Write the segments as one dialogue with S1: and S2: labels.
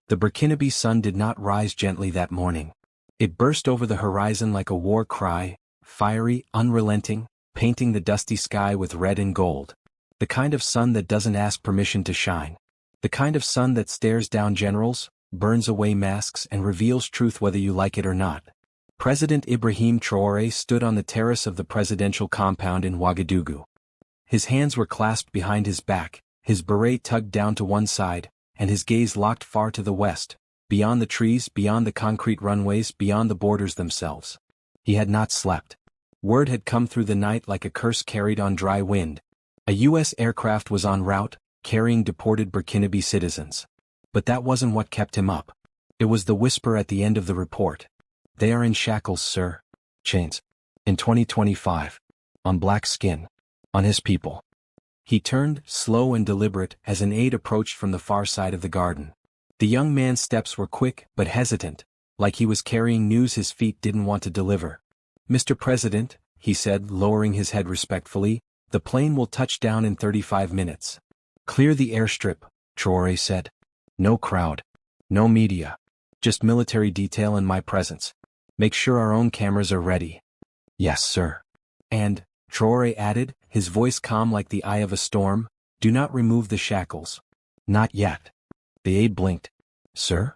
S1: The Burkinabé sun did not rise gently that morning. It burst over the horizon like a war cry, fiery, unrelenting, painting the dusty sky with red and gold. The kind of sun that doesn't ask permission to shine. The kind of sun that stares down generals, burns away masks and reveals truth whether you like it or not. President Ibrahim Traoré stood on the terrace of the presidential compound in Ouagadougou. His hands were clasped behind his back, his beret tugged down to one side, and his gaze locked far to the west, beyond the trees, beyond the concrete runways, beyond the borders themselves. He had not slept. Word had come through the night like a curse carried on dry wind. A U.S. aircraft was en route, carrying deported Burkinabé citizens. But that wasn't what kept him up. It was the whisper at the end of the report. They are in shackles, sir. Chains. In 2025. On black skin. On his people. He turned, slow and deliberate, as an aide approached from the far side of the garden. The young man's steps were quick, but hesitant, like he was carrying news his feet didn't want to deliver. Mr. President, he said, lowering his head respectfully, the plane will touch down in 35 minutes. Clear the airstrip, Traoré said. No crowd. No media. Just military detail in my presence. Make sure our own cameras are ready. Yes, sir. And, Traoré added, his voice calm like the eye of a storm, do not remove the shackles. Not yet. The aide blinked. Sir?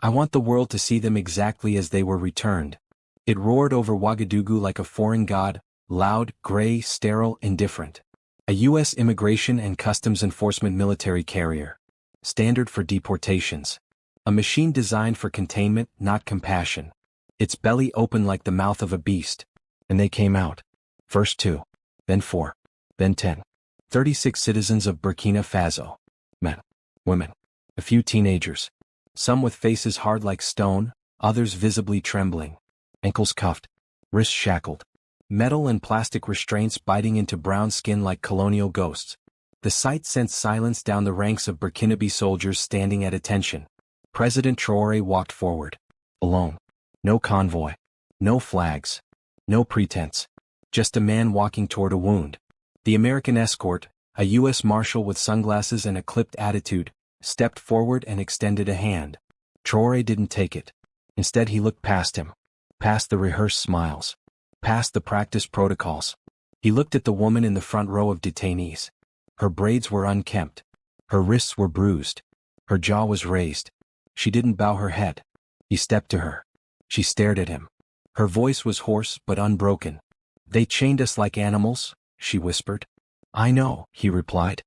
S1: I want the world to see them exactly as they were returned. It roared over Ouagadougou like a foreign god, loud, gray, sterile, indifferent. A U.S. Immigration and Customs Enforcement military carrier. Standard for deportations. A machine designed for containment, not compassion. Its belly open like the mouth of a beast. And they came out. First 2. Then 4. Then 10. 36 citizens of Burkina Faso. Men. Women. A few teenagers. Some with faces hard like stone, others visibly trembling. Ankles cuffed. Wrists shackled. Metal and plastic restraints biting into brown skin like colonial ghosts. The sight sent silence down the ranks of Burkinabé soldiers standing at attention. President Traoré walked forward. Alone. No convoy. No flags. No pretense. Just a man walking toward a wound. The American escort, a U.S. Marshal with sunglasses and a clipped attitude, stepped forward and extended a hand. Traoré didn't take it. Instead he looked past him. Past the rehearsed smiles. Past the practiced protocols. He looked at the woman in the front row of detainees. Her braids were unkempt. Her wrists were bruised. Her jaw was raised. She didn't bow her head. He stepped to her. She stared at him. Her voice was hoarse but unbroken. They chained us like animals, she whispered. I know, he replied.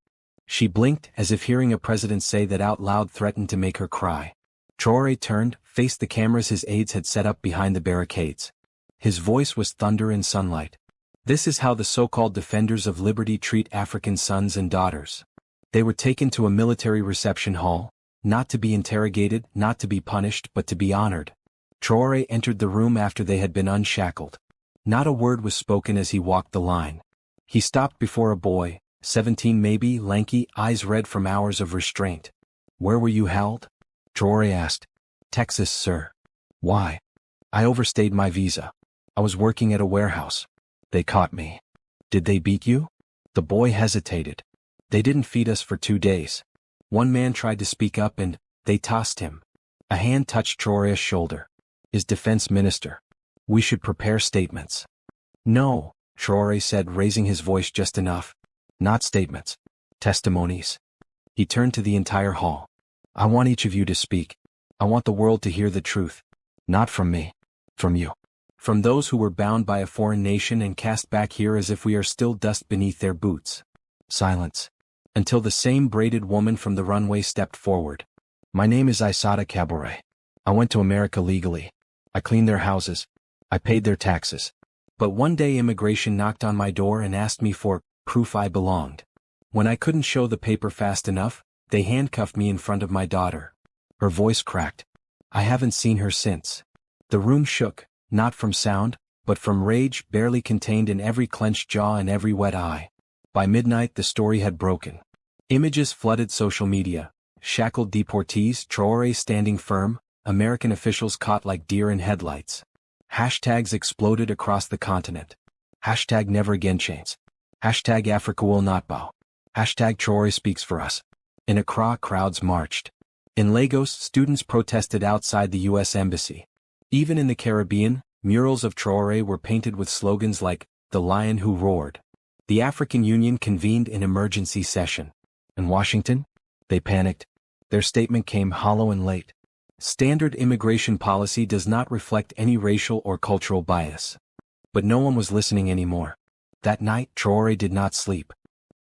S1: She blinked, as if hearing a president say that out loud threatened to make her cry. Traoré turned, faced the cameras his aides had set up behind the barricades. His voice was thunder in sunlight. This is how the so-called defenders of liberty treat African sons and daughters. They were taken to a military reception hall, not to be interrogated, not to be punished, but to be honored. Traoré entered the room after they had been unshackled. Not a word was spoken as he walked the line. He stopped before a boy, 17 maybe, lanky, eyes red from hours of restraint. Where were you held? Traoré asked. Texas, sir. Why? I overstayed my visa. I was working at a warehouse. They caught me. Did they beat you? The boy hesitated. They didn't feed us for 2 days. One man tried to speak up and they tossed him. A hand touched Traoré's shoulder. His defense minister. We should prepare statements. No, Traoré said, raising his voice just enough. Not statements. Testimonies. He turned to the entire hall. I want each of you to speak. I want the world to hear the truth. Not from me. From you. From those who were bound by a foreign nation and cast back here as if we are still dust beneath their boots. Silence. Until the same braided woman from the runway stepped forward. My name is Aissata Caboret. I went to America legally. I cleaned their houses. I paid their taxes. But one day immigration knocked on my door and asked me for proof I belonged. When I couldn't show the paper fast enough, they handcuffed me in front of my daughter. Her voice cracked. I haven't seen her since. The room shook, not from sound, but from rage barely contained in every clenched jaw and every wet eye. By midnight the story had broken. Images flooded social media. Shackled deportees, Traoré standing firm, American officials caught like deer in headlights. Hashtags exploded across the continent. Hashtag never again chains. Hashtag Africa will not bow. Hashtag Traoré speaks for us. In Accra crowds marched. In Lagos, students protested outside the U.S. Embassy. Even in the Caribbean, murals of Traoré were painted with slogans like, "The Lion Who Roared." The African Union convened an emergency session. In Washington, they panicked. Their statement came hollow and late. Standard immigration policy does not reflect any racial or cultural bias. But no one was listening anymore. That night, Traoré did not sleep.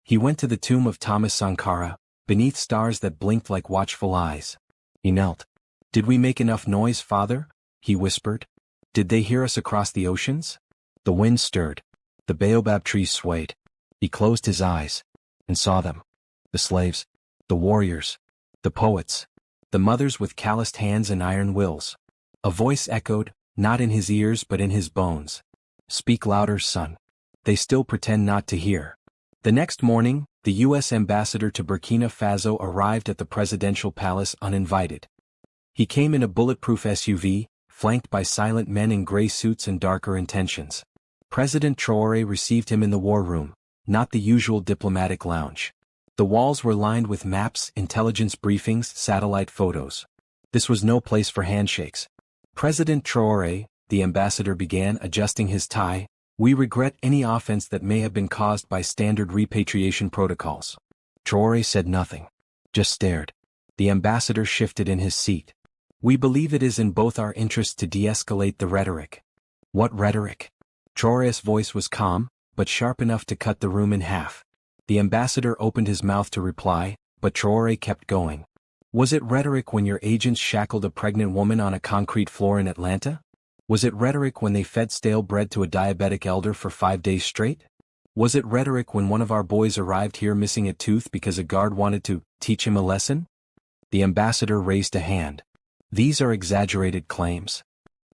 S1: He went to the tomb of Thomas Sankara, beneath stars that blinked like watchful eyes. He knelt. "Did we make enough noise, Father?" he whispered. "Did they hear us across the oceans?" The wind stirred. The baobab trees swayed. He closed his eyes and saw them. The slaves, the warriors, the poets, the mothers with calloused hands and iron wills. A voice echoed, not in his ears but in his bones. "Speak louder, son. They still pretend not to hear." The next morning, the U.S. ambassador to Burkina Faso arrived at the presidential palace uninvited. He came in a bulletproof SUV, flanked by silent men in gray suits and darker intentions. President Traoré received him in the war room, not the usual diplomatic lounge. The walls were lined with maps, intelligence briefings, satellite photos. This was no place for handshakes. "President Traoré," the ambassador began, adjusting his tie, "we regret any offense that may have been caused by standard repatriation protocols." Traoré said nothing, just stared. The ambassador shifted in his seat. "We believe it is in both our interests to de-escalate the rhetoric." "What rhetoric?" Traoré's voice was calm, but sharp enough to cut the room in half. The ambassador opened his mouth to reply, but Traoré kept going. "Was it rhetoric when your agents shackled a pregnant woman on a concrete floor in Atlanta? Was it rhetoric when they fed stale bread to a diabetic elder for 5 days straight? Was it rhetoric when one of our boys arrived here missing a tooth because a guard wanted to teach him a lesson?" The ambassador raised a hand. "These are exaggerated claims."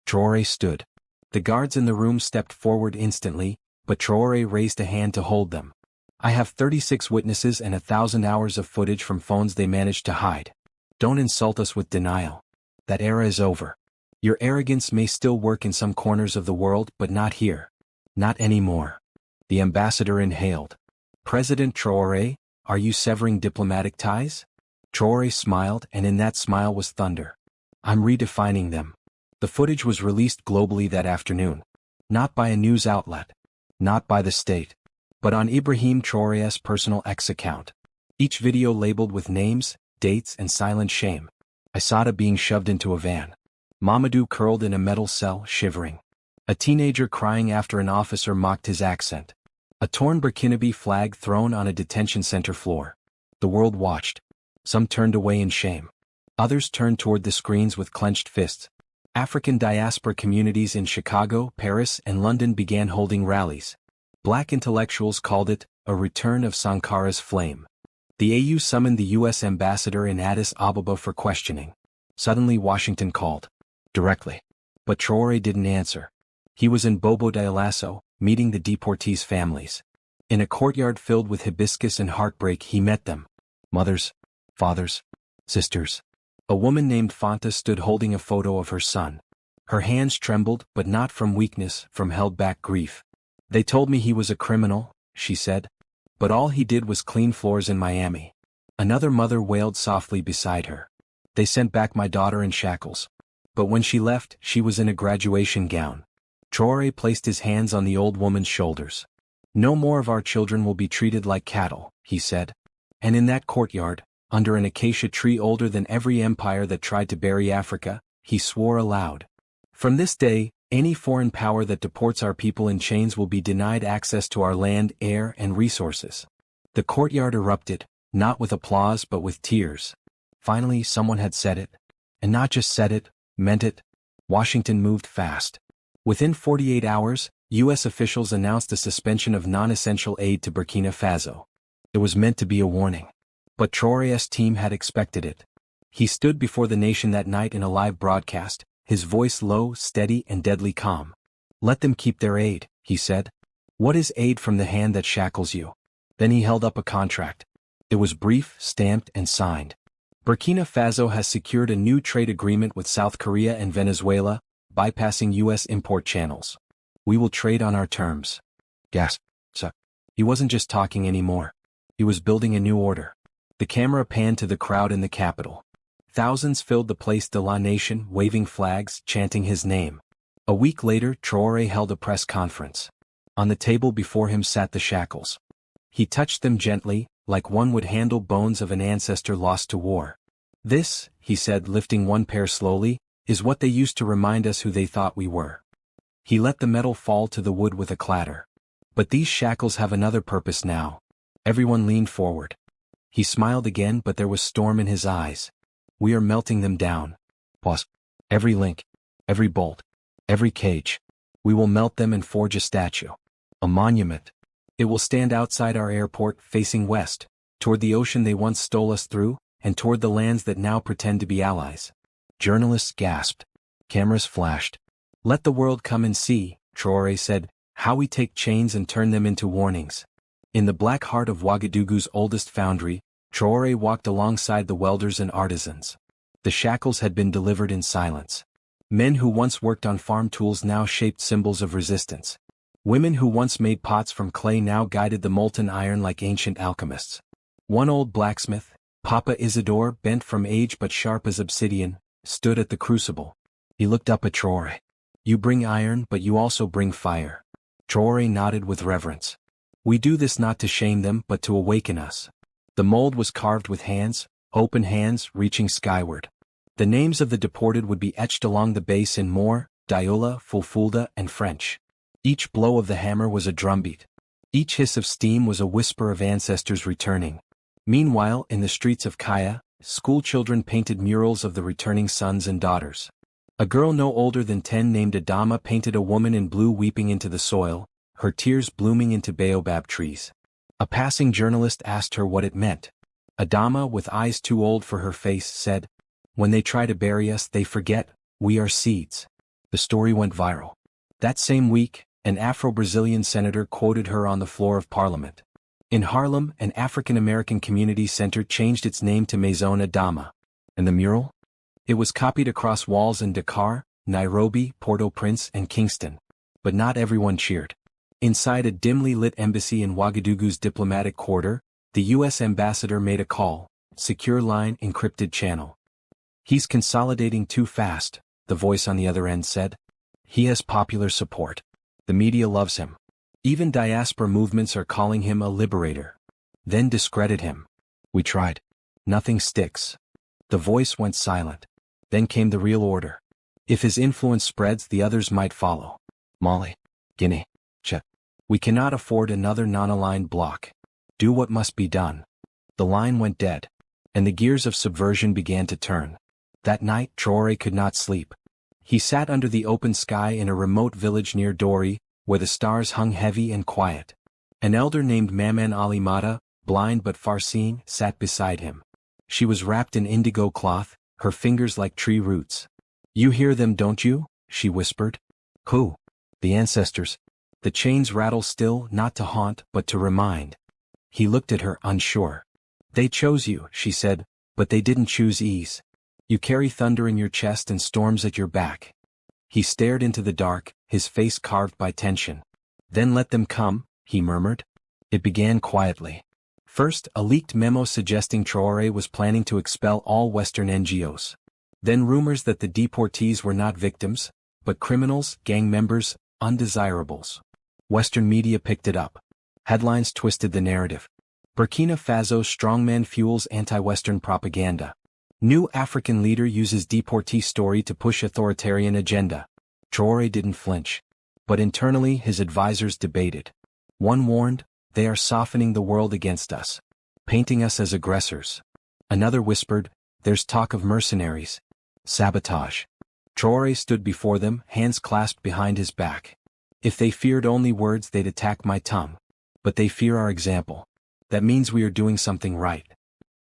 S1: Traoré stood. The guards in the room stepped forward instantly, but Traoré raised a hand to hold them. "I have 36 witnesses and 1,000 hours of footage from phones they managed to hide. Don't insult us with denial. That era is over. Your arrogance may still work in some corners of the world but not here. Not anymore." The ambassador inhaled. "President Traoré, are you severing diplomatic ties?" Traoré smiled, and in that smile was thunder. "I'm redefining them." The footage was released globally that afternoon. Not by a news outlet. Not by the state. But on Ibrahim Traoré's personal X account. Each video labeled with names, dates and silent shame. Issata being shoved into a van. Mamadou curled in a metal cell, shivering. A teenager crying after an officer mocked his accent. A torn Burkinabé flag thrown on a detention center floor. The world watched. Some turned away in shame. Others turned toward the screens with clenched fists. African diaspora communities in Chicago, Paris, and London began holding rallies. Black intellectuals called it a return of Sankara's flame. The AU summoned the U.S. ambassador in Addis Ababa for questioning. Suddenly Washington called. Directly. But Traoré didn't answer. He was in Bobo Dioulasso, meeting the deportees' families. In a courtyard filled with hibiscus and heartbreak he met them. Mothers, fathers, sisters. A woman named Fanta stood holding a photo of her son. Her hands trembled, but not from weakness, from held-back grief. "They told me he was a criminal," she said. "But all he did was clean floors in Miami." Another mother wailed softly beside her. "They sent back my daughter in shackles. But when she left, she was in a graduation gown." Traoré placed his hands on the old woman's shoulders. "No more of our children will be treated like cattle," he said. And in that courtyard, under an acacia tree older than every empire that tried to bury Africa, he swore aloud. "From this day, any foreign power that deports our people in chains will be denied access to our land, air, and resources." The courtyard erupted, not with applause but with tears. Finally someone had said it. And not just said it, meant it. Washington moved fast. Within 48 hours, U.S. officials announced a suspension of non-essential aid to Burkina Faso. It was meant to be a warning. But Traoré's team had expected it. He stood before the nation that night in a live broadcast, his voice low, steady, and deadly calm. "Let them keep their aid," he said. "What is aid from the hand that shackles you?" Then he held up a contract. It was brief, stamped, and signed. Burkina Faso has secured a new trade agreement with South Korea and Venezuela, bypassing U.S. import channels. "We will trade on our terms." Gasp. He wasn't just talking anymore. He was building a new order. The camera panned to the crowd in the Capitol. Thousands filled the Place de la Nation, waving flags, chanting his name. A week later, Traoré held a press conference. On the table before him sat the shackles. He touched them gently, like one would handle bones of an ancestor lost to war. "This," he said, lifting one pair slowly, "is what they used to remind us who they thought we were." He let the metal fall to the wood with a clatter. "But these shackles have another purpose now." Everyone leaned forward. He smiled again, but there was storm in his eyes. "We are melting them down. Boss. Every link. Every bolt. Every cage. We will melt them and forge a statue. A monument. It will stand outside our airport, facing west, toward the ocean they once stole us through, and toward the lands that now pretend to be allies." Journalists gasped. Cameras flashed. "Let the world come and see," Traoré said, "how we take chains and turn them into warnings." In the black heart of Ouagadougou's oldest foundry, Traoré walked alongside the welders and artisans. The shackles had been delivered in silence. Men who once worked on farm tools now shaped symbols of resistance. Women who once made pots from clay now guided the molten iron like ancient alchemists. One old blacksmith, Papa Isidore, bent from age but sharp as obsidian, stood at the crucible. He looked up at Traoré. "You bring iron, but you also bring fire." Traoré nodded with reverence. "We do this not to shame them but to awaken us." The mold was carved with hands, open hands reaching skyward. The names of the deported would be etched along the base in Moor, Diola, Fulfulde, and French. Each blow of the hammer was a drumbeat. Each hiss of steam was a whisper of ancestors returning. Meanwhile, in the streets of Kaya, schoolchildren painted murals of the returning sons and daughters. A girl no older than 10 named Adama painted a woman in blue weeping into the soil, her tears blooming into baobab trees. A passing journalist asked her what it meant. Adama, with eyes too old for her face, said, "When they try to bury us, they forget, we are seeds." The story went viral. That same week, an Afro-Brazilian senator quoted her on the floor of Parliament. In Harlem, an African-American community center changed its name to Maison Adama. And the mural? It was copied across walls in Dakar, Nairobi, Port-au-Prince, and Kingston. But not everyone cheered. Inside a dimly lit embassy in Ouagadougou's diplomatic quarter, the U.S. ambassador made a call, "Secure line, encrypted channel." "He's consolidating too fast," the voice on the other end said. "He has popular support. The media loves him. Even diaspora movements are calling him a liberator." Then discredit him. "We tried. Nothing sticks." The voice went silent. Then came the real order. If his influence spreads, the others might follow. Mali, Guinea, Chad. We cannot afford another non-aligned bloc. Do what must be done. The line went dead, and the gears of subversion began to turn. That night, Traoré could not sleep. He sat under the open sky in a remote village near Dori, where the stars hung heavy and quiet. An elder named Maman Ali Mata, blind but far-seeing, sat beside him. She was wrapped in indigo cloth, her fingers like tree roots. "You hear them, don't you?" she whispered. "Who?" "The ancestors. The chains rattle still, not to haunt, but to remind." He looked at her, unsure. "They chose you," she said, "but they didn't choose ease. You carry thunder in your chest and storms at your back." He stared into the dark, his face carved by tension. "Then let them come," he murmured. It began quietly. First, a leaked memo suggesting Traoré was planning to expel all Western NGOs. Then rumors that the deportees were not victims, but criminals, gang members, undesirables. Western media picked it up. Headlines twisted the narrative. Burkina Faso strongman fuels anti-Western propaganda. New African leader uses deportee story to push authoritarian agenda. Traoré didn't flinch. But internally his advisors debated. One warned, "They are softening the world against us, painting us as aggressors." Another whispered, "There's talk of mercenaries. Sabotage." Traoré stood before them, hands clasped behind his back. "If they feared only words, they'd attack my tongue. But they fear our example. That means we are doing something right."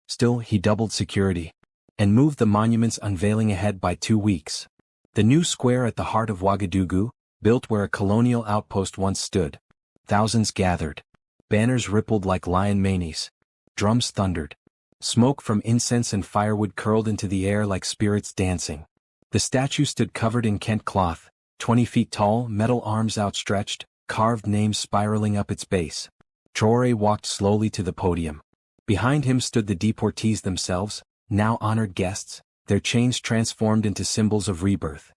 S1: Still, he doubled security and moved the monument's unveiling ahead by 2 weeks. The new square at the heart of Ouagadougou, built where a colonial outpost once stood. Thousands gathered. Banners rippled like lion manes. Drums thundered. Smoke from incense and firewood curled into the air like spirits dancing. The statue stood covered in Kent cloth, 20 feet tall, metal arms outstretched, carved names spiraling up its base. Traoré walked slowly to the podium. Behind him stood the deportees themselves, now honored guests, their chains transformed into symbols of rebirth.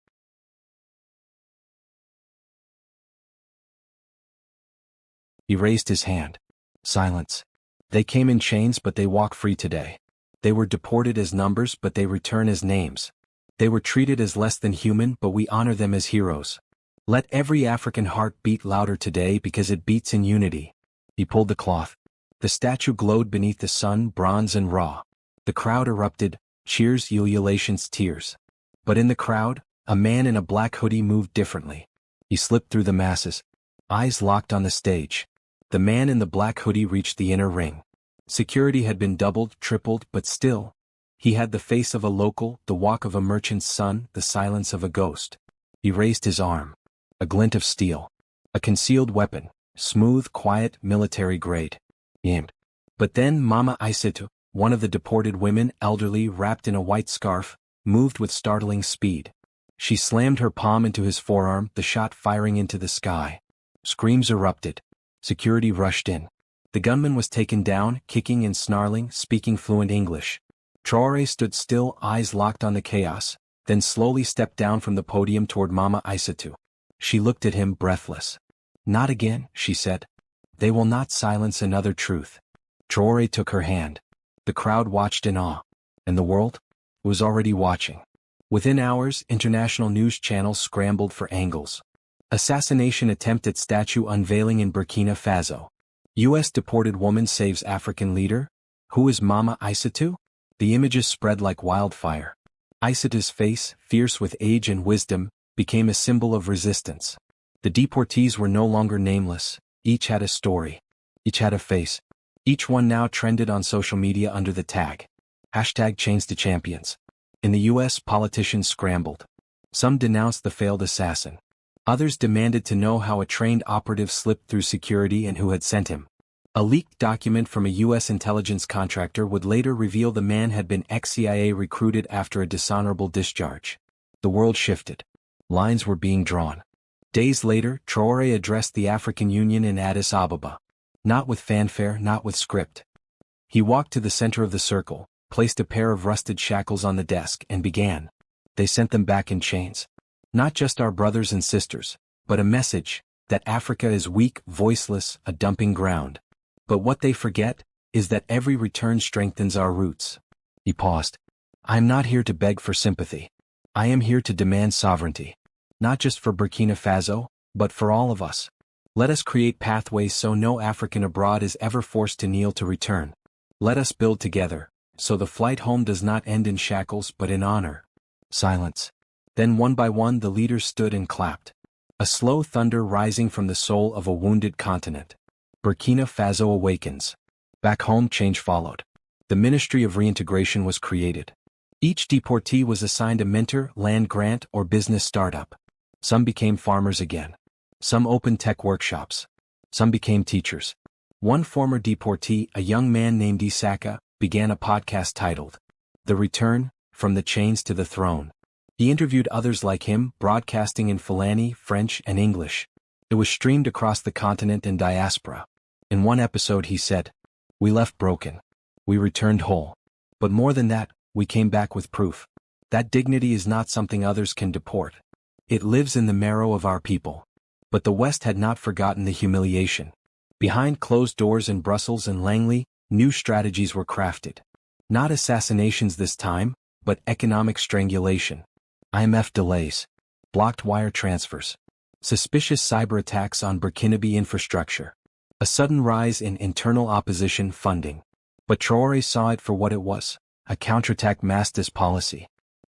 S1: He raised his hand. Silence. They came in chains but they walk free today. They were deported as numbers but they return as names. They were treated as less than human but we honor them as heroes. Let every African heart beat louder today because it beats in unity. He pulled the cloth. The statue glowed beneath the sun, bronze and raw. The crowd erupted, cheers, ululations, tears. But in the crowd, a man in a black hoodie moved differently. He slipped through the masses. Eyes locked on the stage. The man in the black hoodie reached the inner ring. Security had been doubled, tripled, but still. He had the face of a local, the walk of a merchant's son, the silence of a ghost. He raised his arm. A glint of steel. A concealed weapon, smooth, quiet, military grade. Aimed. But then Mama Aissatou, one of the deported women, elderly, wrapped in a white scarf, moved with startling speed. She slammed her palm into his forearm, the shot firing into the sky. Screams erupted. Security rushed in. The gunman was taken down, kicking and snarling, speaking fluent English. Traoré stood still, eyes locked on the chaos, then slowly stepped down from the podium toward Mama Aissatou. She looked at him, breathless. Not again, she said. They will not silence another truth. Traoré took her hand. The crowd watched in awe. And the world? Was already watching. Within hours, international news channels scrambled for angles. Assassination attempt at statue unveiling in Burkina Faso. U.S. deported woman saves African leader? Who is Mama Aissatou? The images spread like wildfire. Aissatou's face, fierce with age and wisdom, became a symbol of resistance. The deportees were no longer nameless. Each had a story. Each had a face. Each one now trended on social media under the tag. #ChainsToChampions. In the U.S., politicians scrambled. Some denounced the failed assassin. Others demanded to know how a trained operative slipped through security and who had sent him. A leaked document from a U.S. intelligence contractor would later reveal the man had been ex-CIA recruited after a dishonorable discharge. The world shifted. Lines were being drawn. Days later, Traoré addressed the African Union in Addis Ababa. Not with fanfare, not with script. He walked to the center of the circle, placed a pair of rusted shackles on the desk, and began. They sent them back in chains. Not just our brothers and sisters, but a message, that Africa is weak, voiceless, a dumping ground. But what they forget, is that every return strengthens our roots. He paused. I am not here to beg for sympathy. I am here to demand sovereignty. Not just for Burkina Faso, but for all of us. Let us create pathways so no African abroad is ever forced to kneel to return. Let us build together, so the flight home does not end in shackles but in honor. Silence. Then one by one the leaders stood and clapped. A slow thunder rising from the soul of a wounded continent. Burkina Faso awakens. Back home change followed. The Ministry of Reintegration was created. Each deportee was assigned a mentor, land grant, or business startup. Some became farmers again. Some opened tech workshops. Some became teachers. One former deportee, a young man named Isaka, began a podcast titled, The Return, From the Chains to the Throne. He interviewed others like him, broadcasting in Fulani, French, and English. It was streamed across the continent and diaspora. In one episode he said, We left broken. We returned whole. But more than that, we came back with proof. That dignity is not something others can deport. It lives in the marrow of our people. But the West had not forgotten the humiliation. Behind closed doors in Brussels and Langley, new strategies were crafted. Not assassinations this time, but economic strangulation. IMF delays. Blocked wire transfers. Suspicious cyber attacks on Burkinabé infrastructure. A sudden rise in internal opposition funding. But Traoré saw it for what it was, a counterattack masked as policy.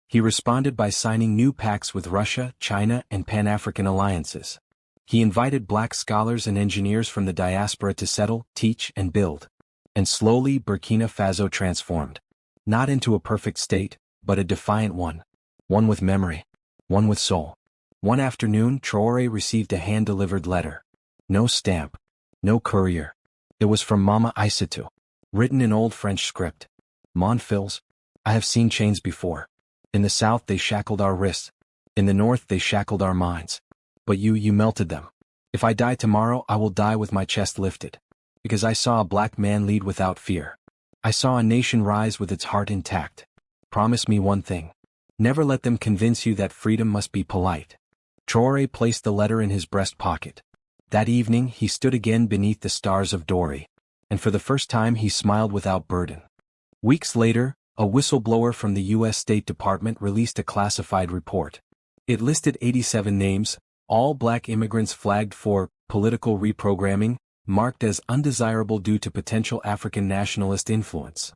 S1: He responded by signing new pacts with Russia, China, and Pan-African alliances. He invited black scholars and engineers from the diaspora to settle, teach, and build. And slowly Burkina Faso transformed. Not into a perfect state, but a defiant one. One with memory. One with soul. One afternoon Traoré received a hand-delivered letter. No stamp. No courier. It was from Mama Aissatou. Written in old French script. Mon fils, I have seen chains before. In the south they shackled our wrists. In the north they shackled our minds. But you melted them. If I die tomorrow I will die with my chest lifted. Because I saw a black man lead without fear. I saw a nation rise with its heart intact. Promise me one thing. Never let them convince you that freedom must be polite. Traoré placed the letter in his breast pocket. That evening he stood again beneath the stars of Dori, and for the first time he smiled without burden. Weeks later, a whistleblower from the U.S. State Department released a classified report. It listed 87 names, all black immigrants flagged for political reprogramming, marked as undesirable due to potential African nationalist influence.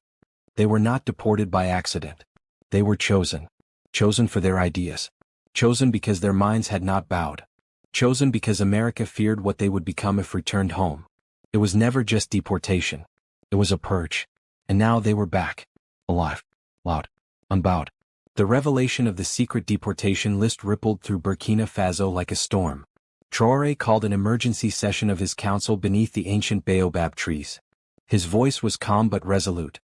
S1: They were not deported by accident. They were chosen. Chosen for their ideas. Chosen because their minds had not bowed. Chosen because America feared what they would become if returned home. It was never just deportation. It was a purge. And now they were back. Alive. Loud. Unbowed. The revelation of the secret deportation list rippled through Burkina Faso like a storm. Traoré called an emergency session of his council beneath the ancient baobab trees. His voice was calm but resolute.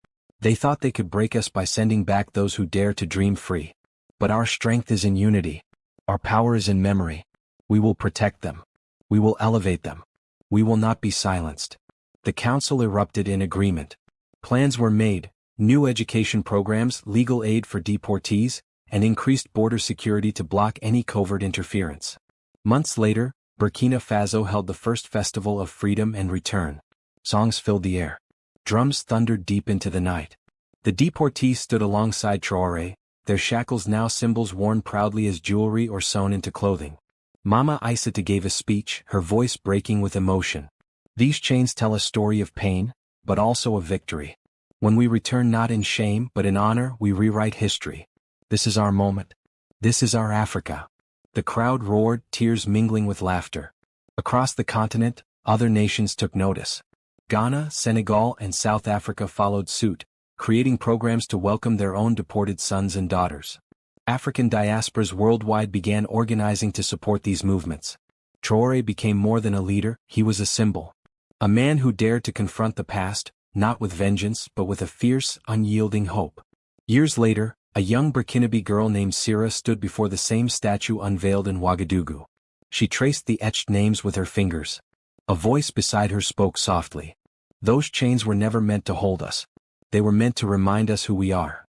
S1: They thought they could break us by sending back those who dare to dream free. But our strength is in unity. Our power is in memory. We will protect them. We will elevate them. We will not be silenced. The council erupted in agreement. Plans were made, new education programs, legal aid for deportees, and increased border security to block any covert interference. Months later, Burkina Faso held the first festival of freedom and return. Songs filled the air. Drums thundered deep into the night. The deportees stood alongside Traoré, their shackles now symbols worn proudly as jewelry or sewn into clothing. Mama Aissata gave a speech, her voice breaking with emotion. These chains tell a story of pain, but also of victory. When we return not in shame but in honor, we rewrite history. This is our moment. This is our Africa. The crowd roared, tears mingling with laughter. Across the continent, other nations took notice. Ghana, Senegal, and South Africa followed suit, creating programs to welcome their own deported sons and daughters. African diasporas worldwide began organizing to support these movements. Traoré became more than a leader, he was a symbol. A man who dared to confront the past, not with vengeance but with a fierce, unyielding hope. Years later, a young Burkinabé girl named Sira stood before the same statue unveiled in Ouagadougou. She traced the etched names with her fingers. A voice beside her spoke softly. Those chains were never meant to hold us. They were meant to remind us who we are.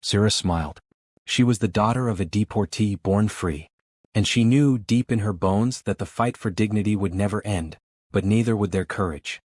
S1: Sira smiled. She was the daughter of a deportee born free. And she knew deep in her bones that the fight for dignity would never end, but neither would their courage.